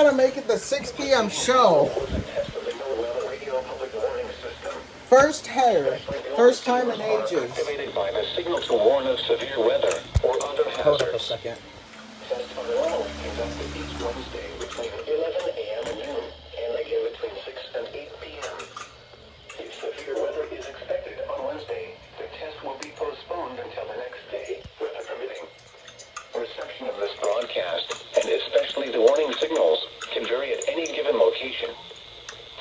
gotta make it the 6 p.m. show. First header. First time in ages. Activated by the signal to warn of severe weather or other hazards. Hold up a second. Tests are normally conducted each Wednesday between 11 a.m. and noon, and again between 6 and 8 p.m. If severe weather is expected on Wednesday, the test will be postponed until the next day, weather permitting. Reception of this broadcast, and especially the warning signals, can vary at any given location.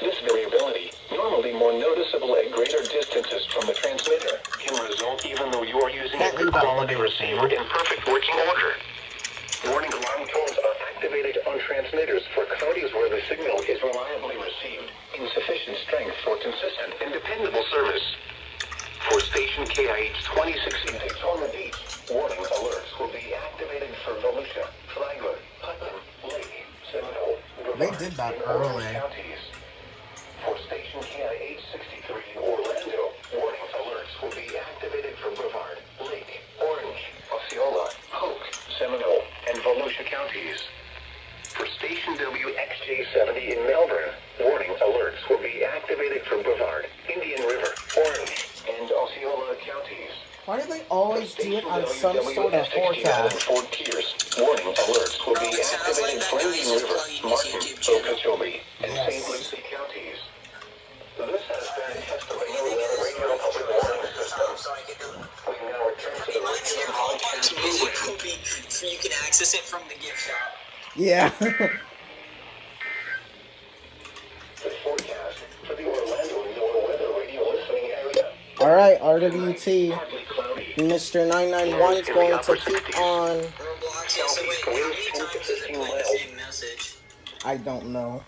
This variability, normally more noticeable at greater distances from the transmitter, can result even though you are using a good quality receiver in perfect working order. Warning alarm tones are activated on transmitters for counties where the signal is reliably received in sufficient strength for consistent and dependable service. For station KIH63 in Daytona Beach, warning alerts will be activated for Volusia, Flagler, Putnam, Lake, Seminole, They did that early. counties. For station KIH63 Orlando, warning alerts will be activated for Brevard, Lake, Orange, Osceola, Polk, Seminole, and Volusia counties. For station WXJ70 in Melbourne, warning alerts will be activated for Brevard, Indian River, Orange, and Osceola counties. Why do they always do it on some sort of forecast? Fort Pierce, warning alerts will be activated for Indian River, Martin, Okeechobee, and St. Lucie counties. This has been a test of a new radio public warning system. We now return to the radio podcast program. You can access it from the gift shop. Yeah. The forecast for the Orlando NOAA weather radio listening area. Alright, RWT. Partly cloudy. Mr. 991 is going to keep on. Roblox, yeah, so wait, how many times does it play the same message? I don't know.